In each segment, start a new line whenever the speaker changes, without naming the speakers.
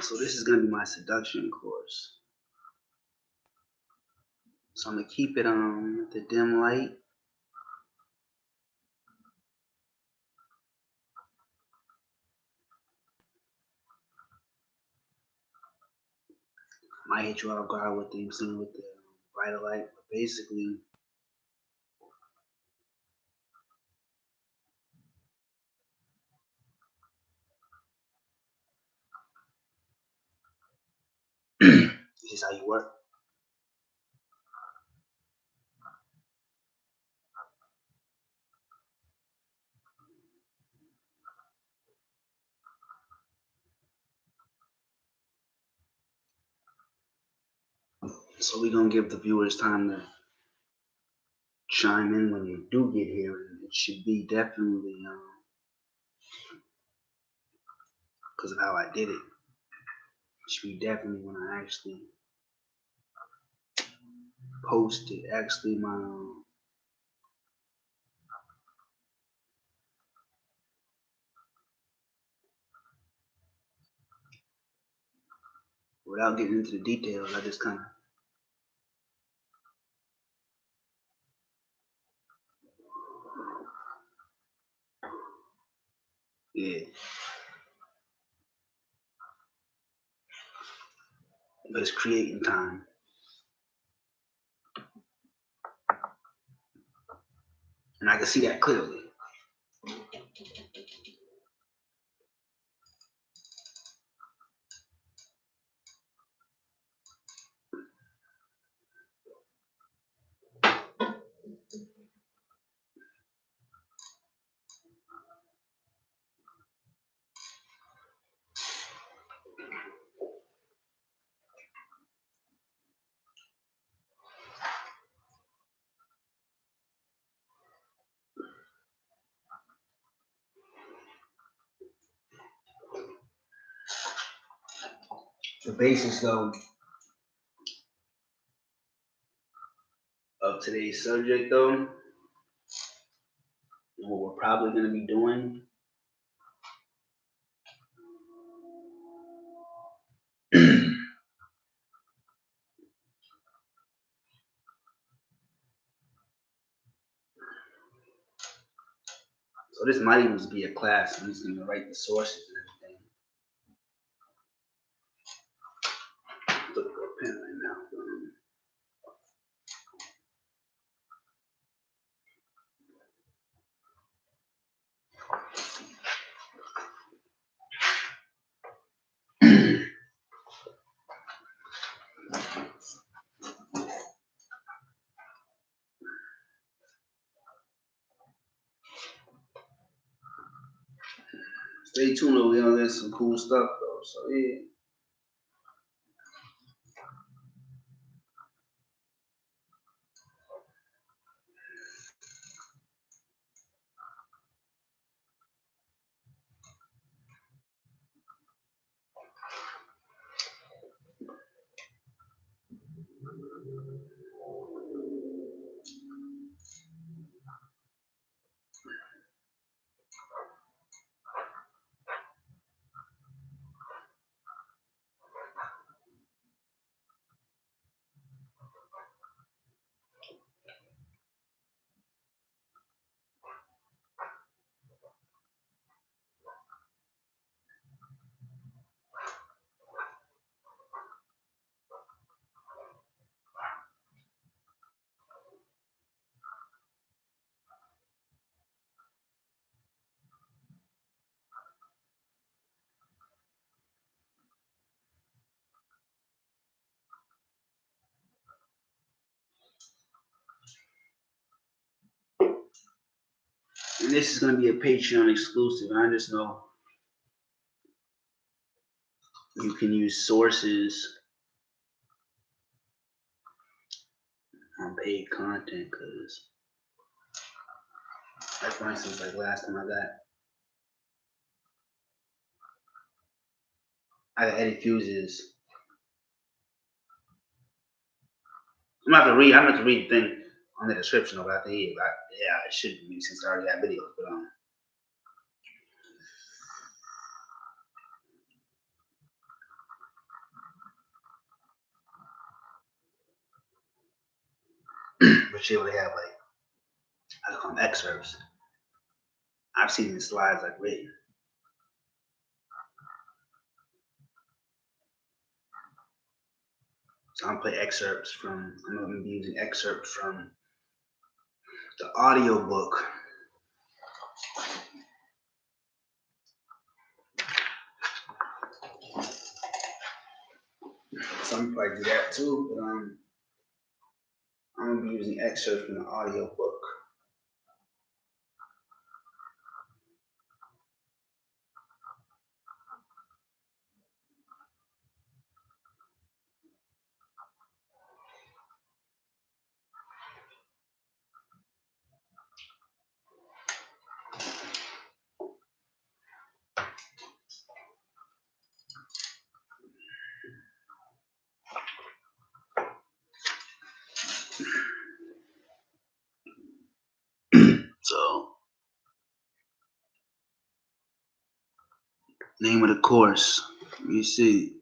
So this is going to be my seduction course. So I'm going to keep it on the dim light. Might hit you off guard with the brighter light, but basically this is how you work. So we're gonna give the viewers time to chime in when they do get here, and it should be definitely because of how I did it. It should be definitely when I actually post it. Actually, my without getting into the details, I just kind of yeah. But it's creating time. And I can see that clearly. The basis though of today's subject though, and what we're probably gonna be doing so this might even be a class. I'm just gonna write the sources and everything. Look for a pen right now. Stay tuned though, we gonna learn some cool stuff though. So yeah. And this is gonna be a Patreon exclusive. I just know you can use sources on paid content because, like for instance, like last time I got Eddie Fuse's. I'm gonna have to read the thing on the description of it. Yeah, it should be since I already got videos, but but you're able to have like, I call them excerpts. I've seen the slides like written. So I'm gonna play excerpts from. I'm gonna be using excerpts from the audio book. Some probably do that too, but I'm gonna be using excerpts from the audio book. So, name of the course. Let me see.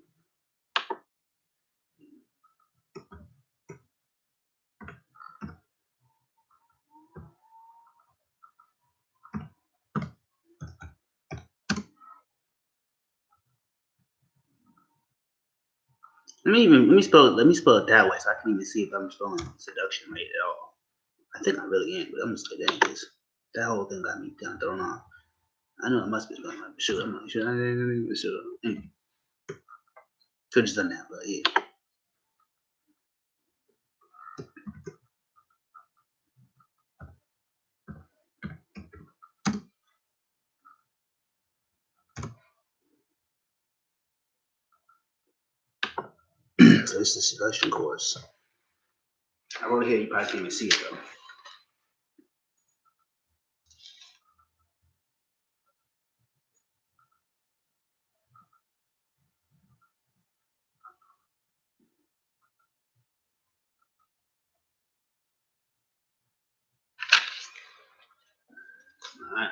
Let me spell it that way so I can even see if I'm spelling seduction right at all. I think I really am, but I'm just kidding because that whole thing got me kind of thrown off. I know I must be going like sure. I'm not sure. Anyway, could just done that, but yeah. So this is the seduction course. I wrote it here. You probably can't even see it though. All right.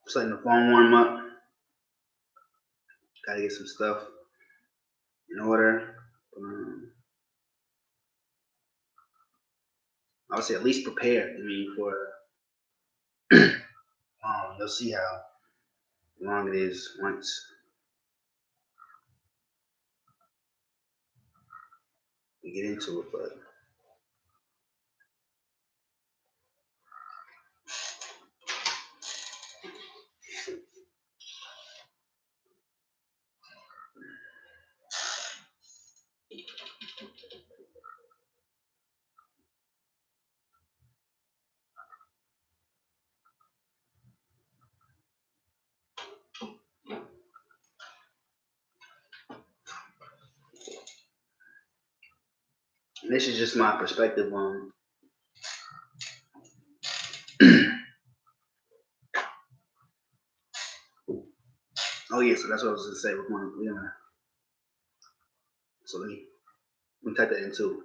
Just letting the phone warm up. Gotta get some stuff in order. I would say at least prepared. I mean, for you'll see how long it is once we get into it, but this is just my perspective on oh yeah, so that's what I was gonna say. We're gonna so let me type that in too.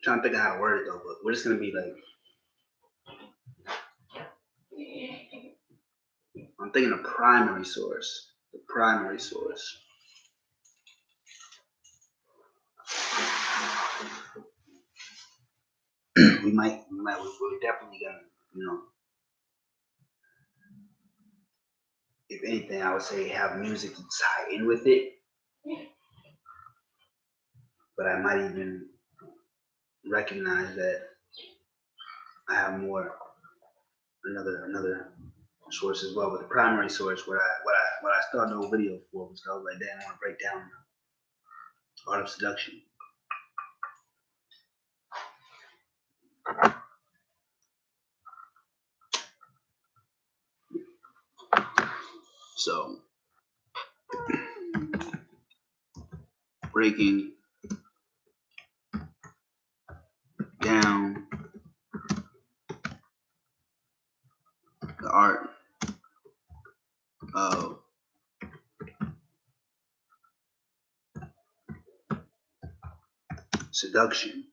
Trying to think of how to word it though, but we're just gonna be like I'm thinking a primary source. The primary source. We're definitely gonna, if anything, I would say have music to tie in with it. But I might even recognize that I have more another source as well. But the primary source, what I started the whole video for was I was like, damn, I want to break down art of seduction. So breaking down the art of seduction.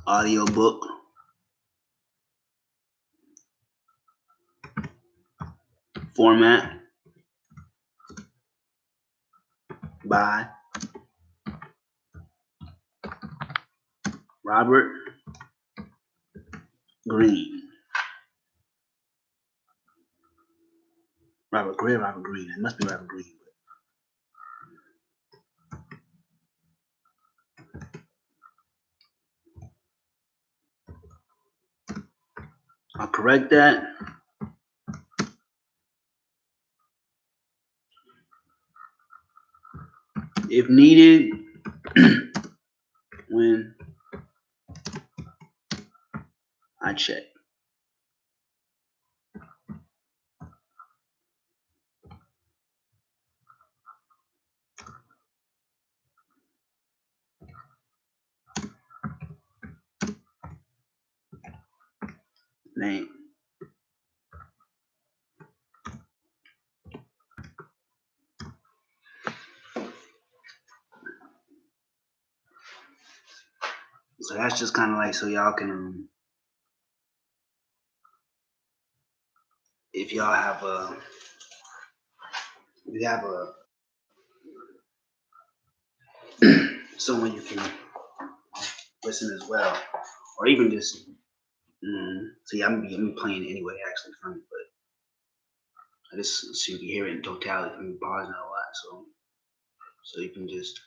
Audiobook. Format by Robert Greene. Robert Greene. It must be Robert Greene. I'll correct that. If needed, when I check. Name. So that's just kind of like so y'all can, if y'all have a, you have a someone you can listen as well, or even just see. I'm playing anyway actually from it, but I just so you can hear it in totality. I'm pausing a lot, so you can just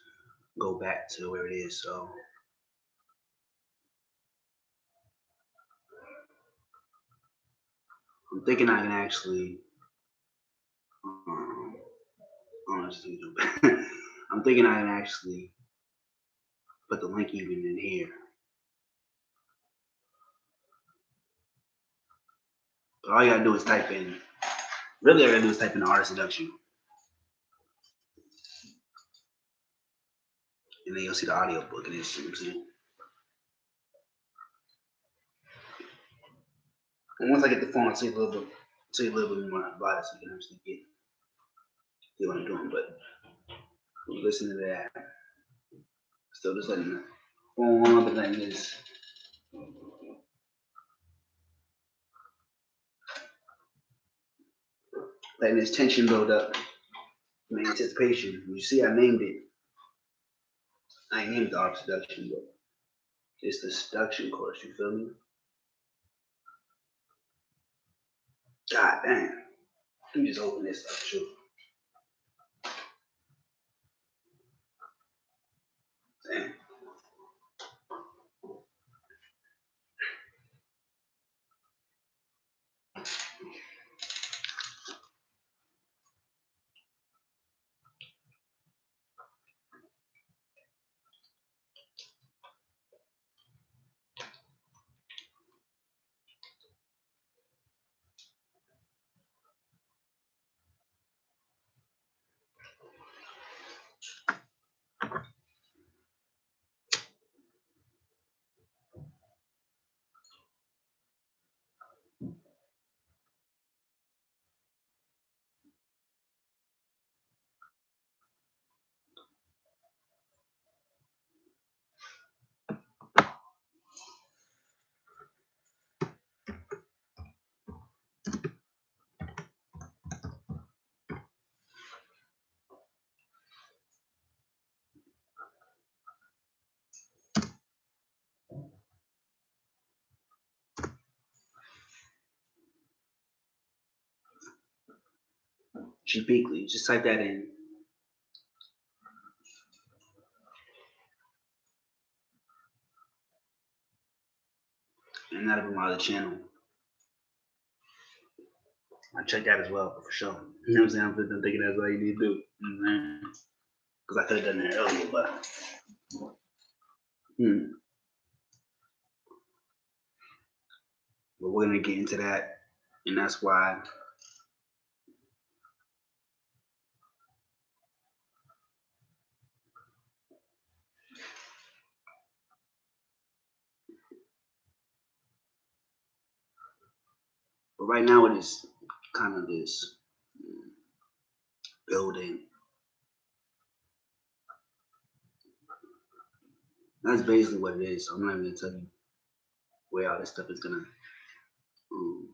go back to where it is. So I'm thinking I can actually. Honestly, I'm thinking I can actually put the link even in here. But all you gotta do is type in. Really, all you gotta do is type in the artist seduction, and then you'll see the audio book, and it's, you know what I'm saying. And once I get the phone, I'll tell you a little bit more about it, so you can actually get what I'm doing. But listen to that. Still just letting the phone on, but letting this tension build up, in anticipation. You see, I named it. I ain't named the art seduction, but it's the seduction course. You feel me? God damn. Let me just open this up, too. Damn. Cheap Weekly. Just type that in. And that'll be my other channel. I check that as well, for sure. You know what I'm saying? I'm thinking that's all you need to do. You know what I'm saying? Because I could have done that earlier, but. But we're going to get into that. And that's why But right now it is kind of this building. That's basically what it is. So I'm not even gonna tell you where all this stuff is gonna um,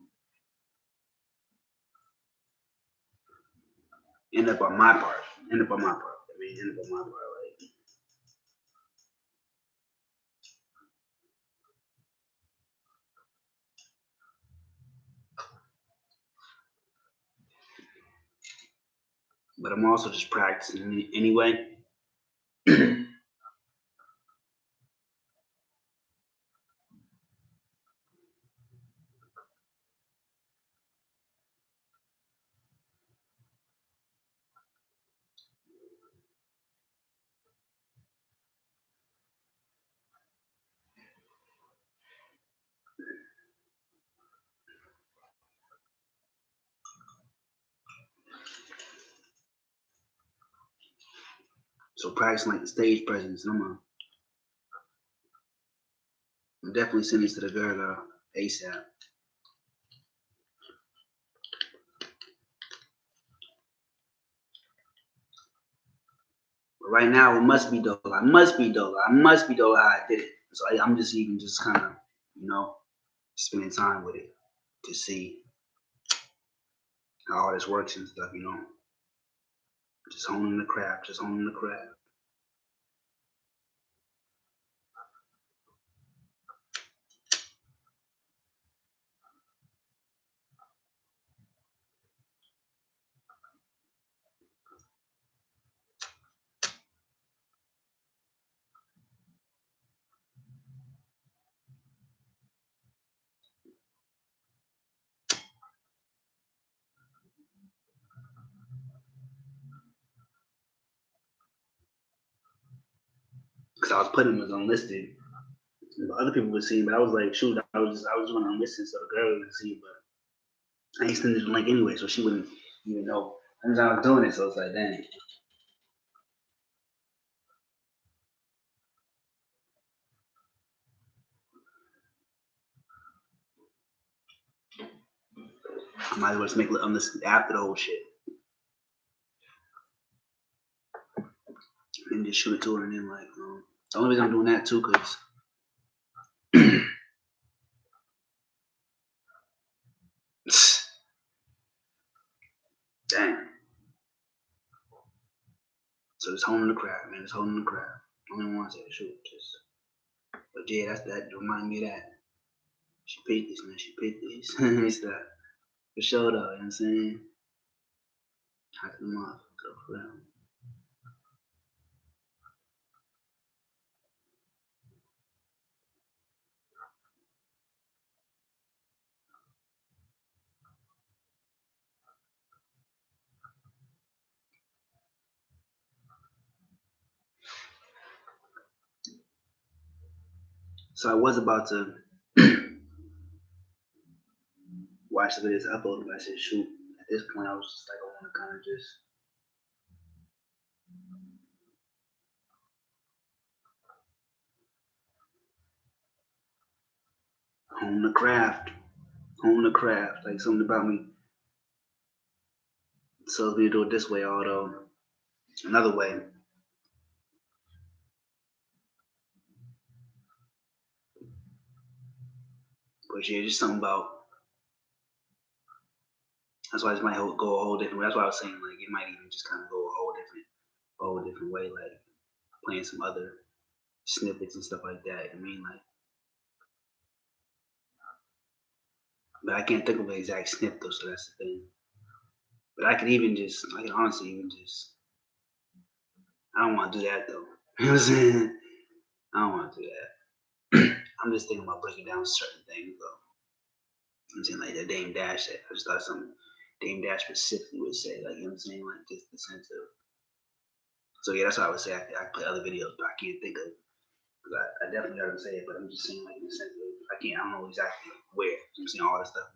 end up on my part. End up on my part. I mean, end up on my part. Like, but I'm also just practicing anyway. So practicing like the stage presence. I'm definitely sending this to the girl ASAP. But right now it must be Dola. I must be Dola. I must be Dola how I did it. So I'm just even just kind of, spending time with it to see how all this works and stuff. Just honing the craft, just honing the craft. Because I was putting them as unlisted. Other people would see, but I was like, shoot, I was doing unlisted so the girl would see, but I ain't sending the link anyway, so she wouldn't even know. I was doing it, so it's like, dang. I might as well just make it unlisted after the whole shit. And just shoot it to her, and then like, the only reason I'm doing that too, cause dang. So just holding the craft, man. Just holding the craft. I don't even want to say shoot, just. But yeah, that remind me of that. She picked this, man. She picked this. It's that for sure, though. You know what I'm saying? Hot the motherfucker for real. So I was about to watch the videos uploaded, but I said shoot. At this point, I was just like, I want to kind of just hone the craft, hone the craft. Like something about me tells me to do it this way, although another way. But yeah, just something about. That's why this might go a whole different way. That's why I was saying like it might even just kind of go a whole different way, like playing some other snippets and stuff like that. I mean, like, but I can't think of an exact snip though, so that's the thing. But I can honestly even just, I don't want to do that though. You know what I'm saying? I don't want to do that. I'm just thinking about breaking down certain things though. I'm saying like that Dame Dash said. I just thought something Dame Dash specifically would say, like, you know what I'm saying? Like just the sense of, so yeah, that's what I would say. I could play other videos, but I can't think of, because I definitely heard him say it, but I'm just saying like in the sense of, I don't know exactly where. I'm saying all this stuff,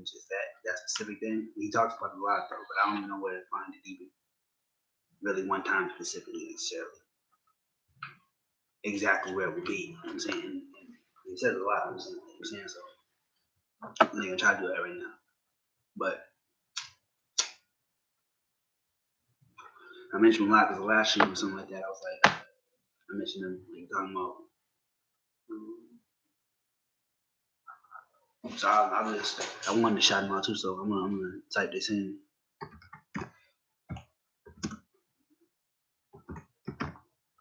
just that specific thing. He talks about it a lot though, but I don't even know where to find it even really one time specifically necessarily. Exactly where it would be. You know what I'm saying, and he says a lot. I'm saying, so I'm gonna try to do that right now. But I mentioned a lot because the last stream or something like that, I was like, I mentioned them like talking about. So I wanted to shout him out too. So I'm gonna type this in.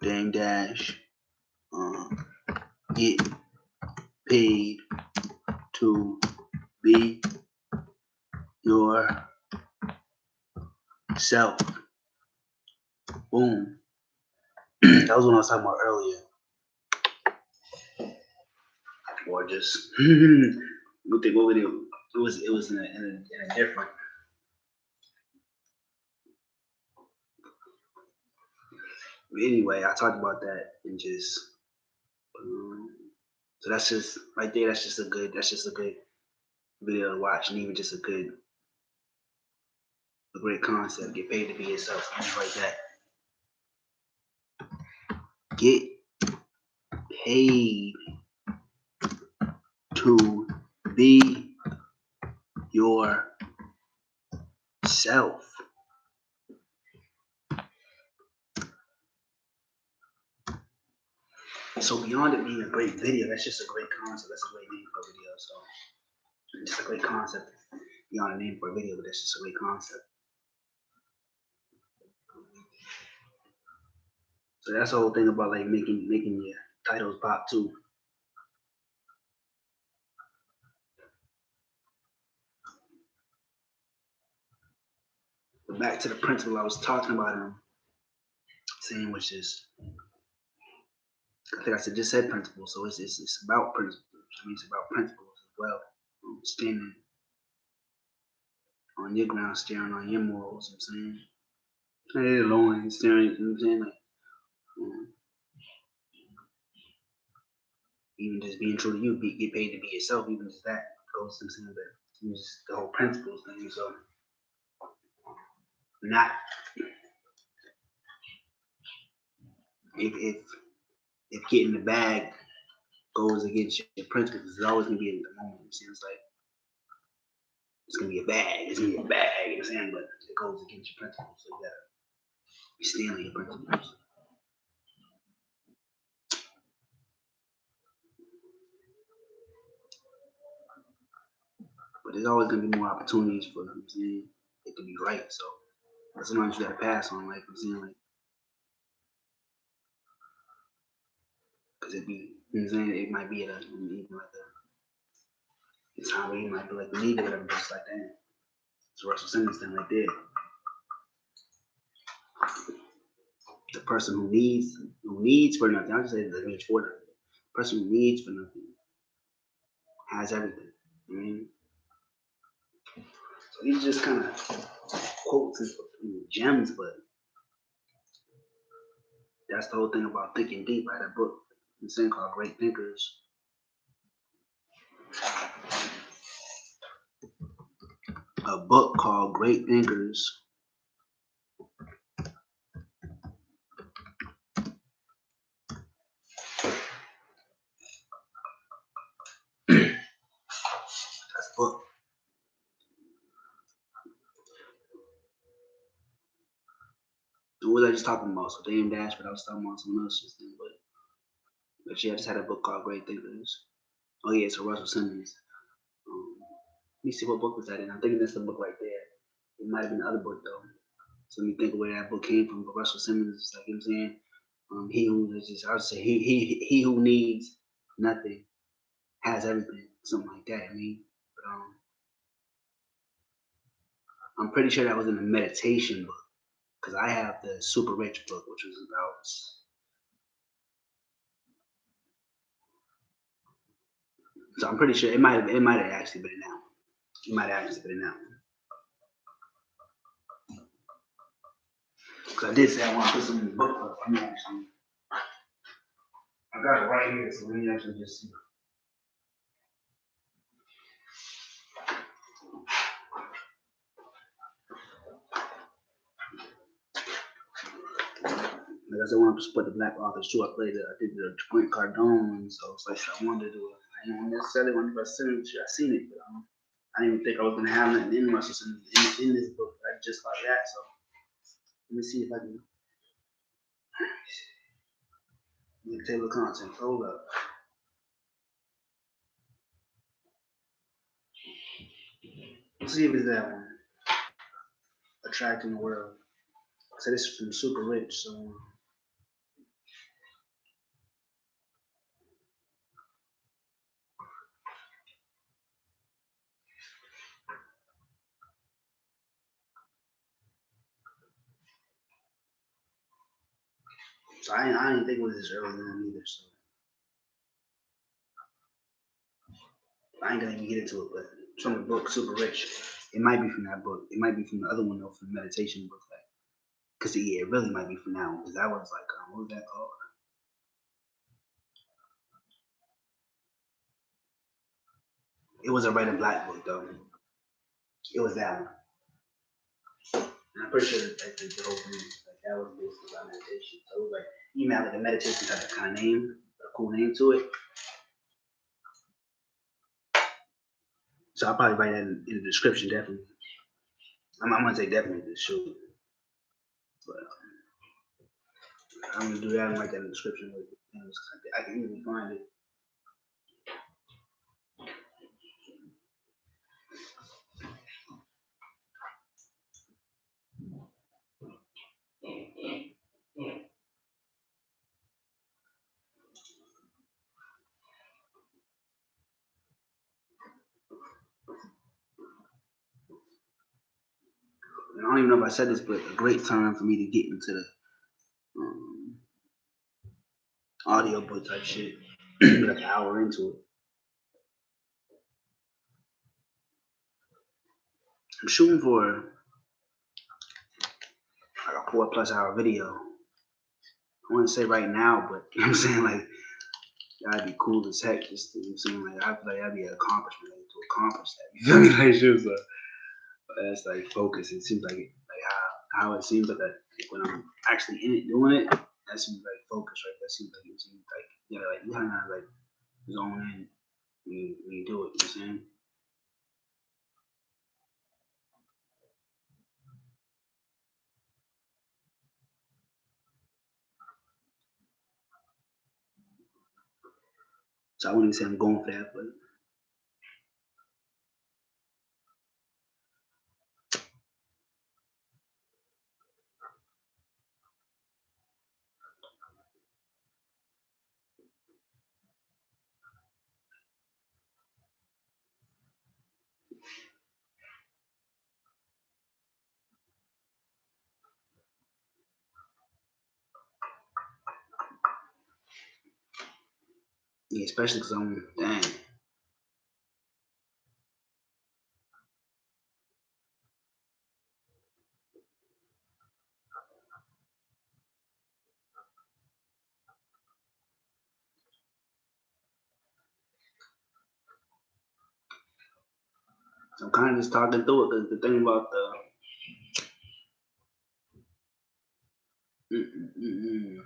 Dame Dash, get paid to be yourself. Boom. That was what I was talking about earlier. Or just what video? It was in a different. But anyway, I talked about that and just so that's just right there. That's just a good video to watch, and even just a great concept. Get paid to be yourself, things like that. Get paid to be yourself. So beyond it being a great video, that's just a great concept. That's a great name for a video. So it's just a great concept beyond a name for a video, but that's just a great concept. So that's the whole thing about like making your titles pop too. But back to the principle I was talking about saying, which is I think I just said principle, so it's about principles. I mean, it's about principles as well. Standing on your ground, staring on your morals. You know what I'm saying, hey, alone, staring. You know what I'm saying, like even just being true to you, get paid to be yourself. Even just that goes to saying that just the whole principles thing. So not if getting the bag goes against your principles, there's always gonna be a moment. It seems like it's gonna be a bag. It's gonna be a bag. You know what I'm saying? But it goes against your principles. So you gotta be stealing your principles. But there's always gonna be more opportunities for them. Saying it to be right. So sometimes you gotta pass on, like I'm saying, like because it be, you know what I'm saying, it might be at a even like a time where you might be like believe it, whatever, but it's like that. It's Russell Simmons thing right there. The person who needs for nothing. I'll just say that needs for nothing. The person who needs for nothing has everything. I mean, so these just kind of quotes and gems, but that's the whole thing about thinking deep. I had a book, this thing called Great Thinkers. A book called Great Thinkers. That's a book. And what was I just talking about? So Dame Dash, but I was talking about someone else's thing, but yeah, I just had a book called Great Thinkers. Oh yeah, it's a Russell Simmons. Let me see what book was that in. I'm thinking that's the book right there. It might have been the other book though. So let me think of where that book came from. But Russell Simmons is like, you know what I'm saying, he who is just, I would say he who needs nothing has everything, something like that. I mean, but I'm pretty sure that was in the meditation book because I have the Super Rich book, which was about. So I'm pretty sure it might have actually been in that one. It might have actually been in that one. Because I did say I want to put some in the book, but I'm actually. I got it right here, so let me actually just see. Like I said, when I support the black authors too, I did the Grant Cardone, so it's like I wanted to do it. I don't necessarily want to see it, but I didn't even think I was gonna have nothing in muscles in this book. I just like that. So let me see if I can get table of contents. Hold up. Let's see if it's that one. Attracting the world. So this is from Super Rich. So I didn't think it was this early on either. So I ain't gonna even get into it. But it's from the book Super Rich. It might be from that book. It might be from the other one though, from the meditation book. Like, cause yeah, it really might be from that one. Cause that was like, what was that called? It was a red and black book though. It was that one. And I'm pretty sure that the whole thing, like that was basically about meditation. So it was like even had like a meditation type of kind of name, a cool name to it. So I'll probably write that in the description definitely. I'm gonna say definitely to shoot, but I'm gonna do that and write that in the description. With I can easily find it. And I don't even know if I said this, but a great time for me to get into the audio book type shit. Like an hour into it. I'm shooting for like a 4+ hour video. I wouldn't say right now, but you know what I'm saying, like that'd be cool as heck. Just you know what I'm saying, like I feel like that'd be an accomplishment like, to accomplish that. You feel me? Like shit was that's like focus. It seems like like how it seems like that like when I'm actually in it doing it. That seems like focus, right? That seems like like you kind of like zone in when you do it. You know what I'm saying? So I wouldn't even say I'm going for that, but yeah, especially because I'm dang. So I'm kind of just talking through it because the thing about the mm, mm, mm, mm.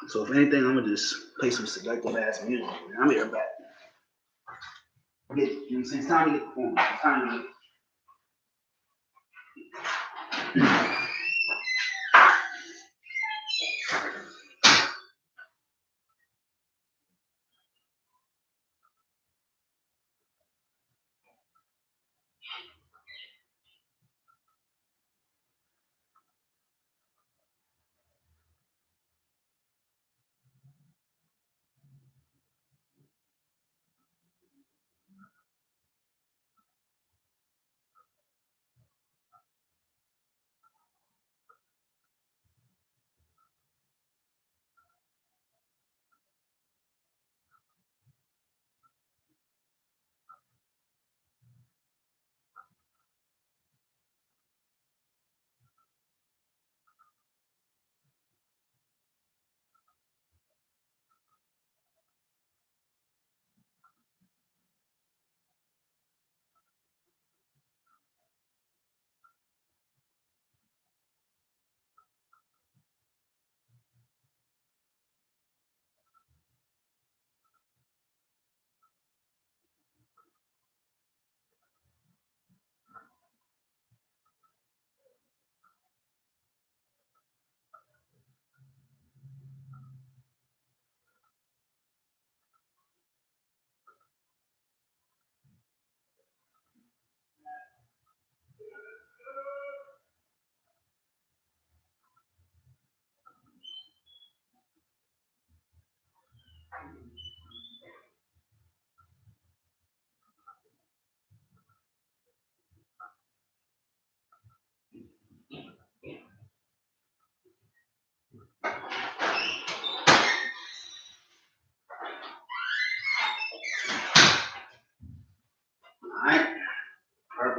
So if anything, I'm gonna just play some seductive ass music. Man. I'm here back. Get, you know what I'm saying? It's time to get performed. It's time to get.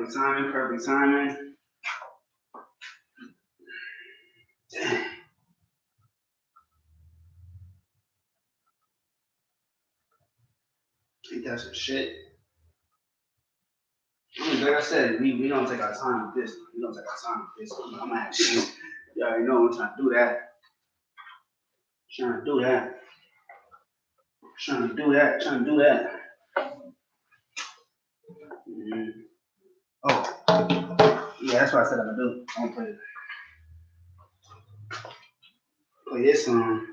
Perfect timing, perfect timing. Damn. Ain't that some shit? I mean, like I said, we don't take our time with this. We don't take our time with this. I'm actually, you already know I'm trying to do that. Trying to do that. Trying to do that. Trying to do that. Mm. Oh, yeah, that's what I said I'm gonna do. I'm gonna play this song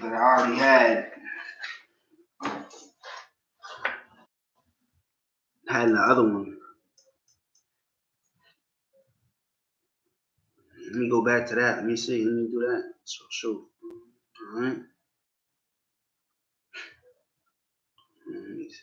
that I already had. Had in the other one. Let me go back to that. Let me see. Let me do that. So shoot. All right. Let me see.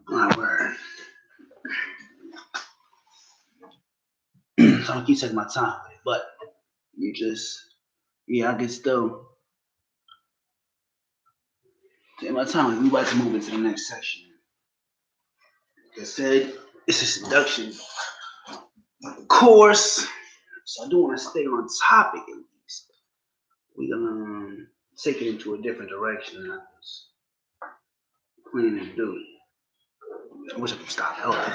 My word. So I keep taking my time with it, but you just, yeah, I can still take my time. We about to move into the next section. Like I said, it's a seduction course, so I do want to stay on topic at least. We're gonna take it into a different direction than I was planning to do. I wish I could stop helping.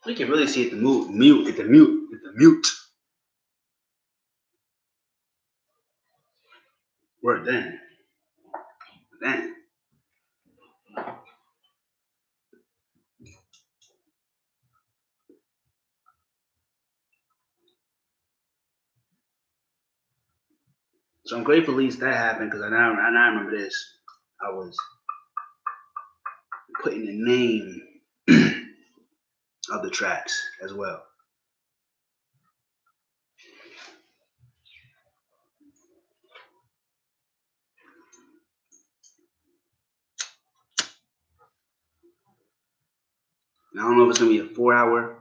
We can really see it the mute. Word then. Then. So I'm grateful at least that happened because I now remember this. I was putting the name of the tracks as well. And I don't know if it's gonna be a 4 hour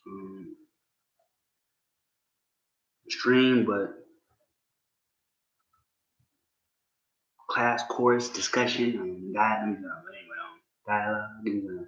um, stream, but class, course, discussion, guidance, dialogue.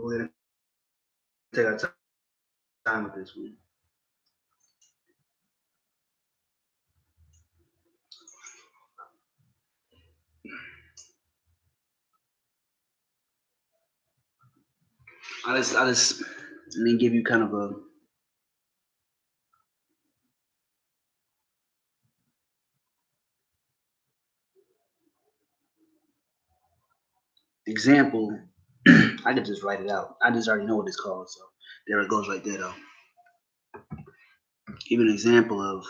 we're gonna take our time with this one. I just let me give you kind of a example. I could just write it out. I just already know what it's called, so there it goes right there though. Give an example of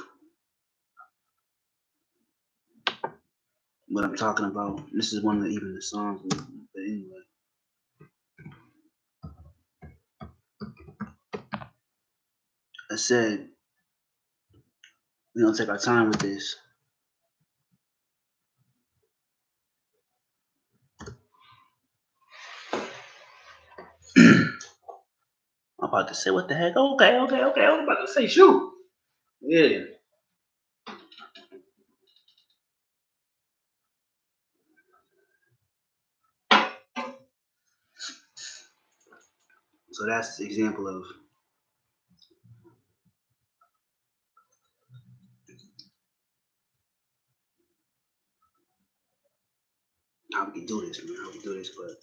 what I'm talking about. This is one of even the songs, but anyway. I said we're gonna take our time with this. I'm about to say what the heck? Okay. I'm about to say shoot. Yeah. So that's the example of how we can do this, man. How we do this, but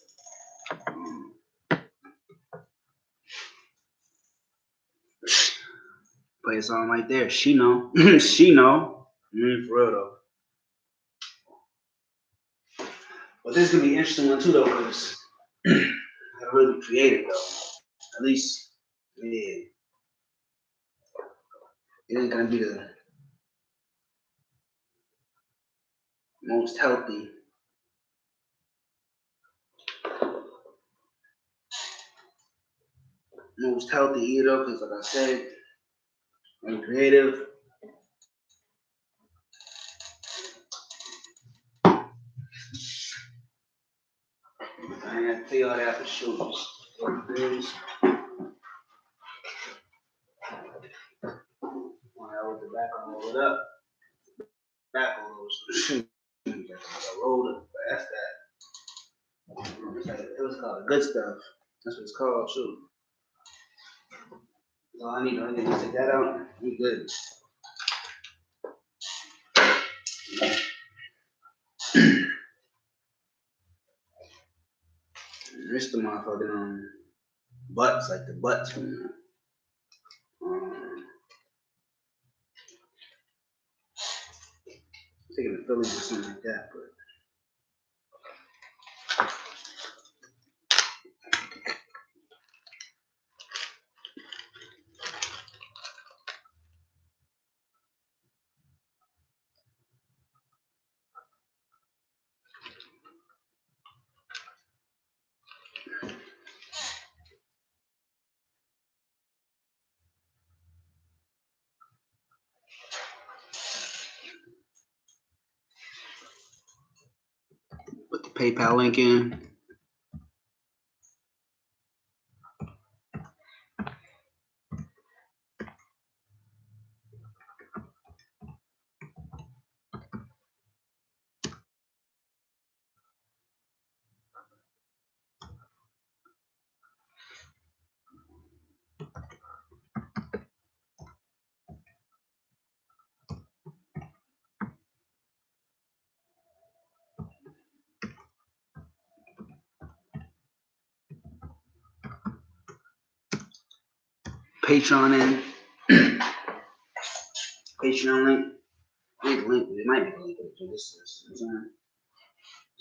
play a song right there. She know. She know. For real though. But this is gonna be an interesting one too though, because I really be creative though. At least, yeah. It ain't gonna be the most healthy. Most healthy either, because like I said, I'm creative. I ain't gotta tell you all that for sure. When I with the back, I roll it up. Back on those shoes. I rolled it. That's that. It was called good stuff. That's what it's called, shoot. So I need to just take that out. We good. This the motherfucking butts, like the butts from taking the Phillies or something like that, but put the PayPal link in. Patreon in. Patreon link. Link. It might be the link to this. That's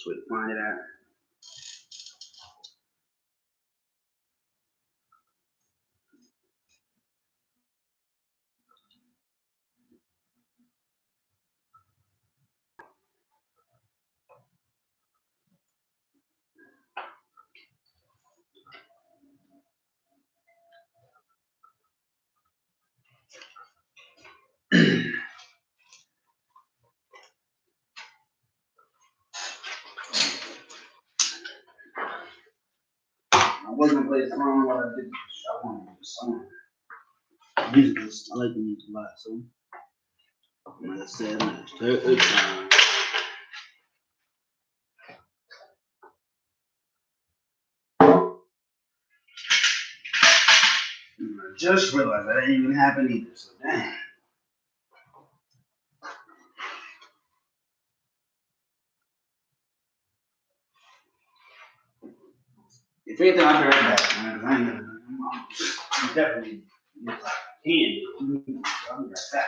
where to find it at. I wasn't gonna play the song while I did this. I wanted to do the song. Music is, I like the music a lot, so like I said, third time. just realized that didn't even happen either. So dang. If anything, I'll be right back, man. I'm definitely can. I'll be right back.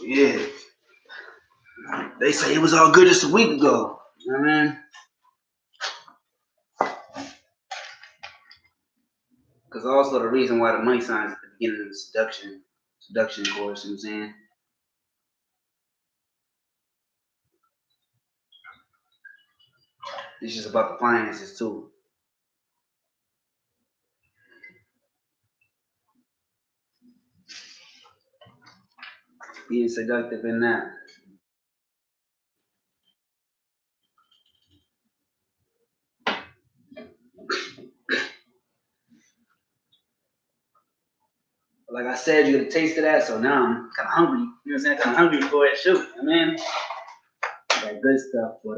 Yeah. They say it was all good just a week ago. You know what I mean? Because also the reason why the money signs at the beginning of the seduction course, you know what I'm saying? It's just about the finances too. Being seductive in that. Like I said, you get a taste of that, so now I'm kind of hungry. You know what I'm saying? Kind of hungry for it. Shoot, I mean, that good stuff. But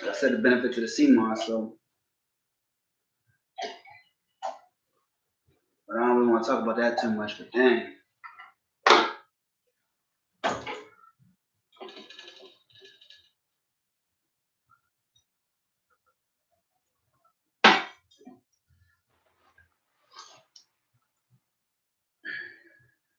like I said, the benefit to the CMOS. So, but I don't really want to talk about that too much. But dang.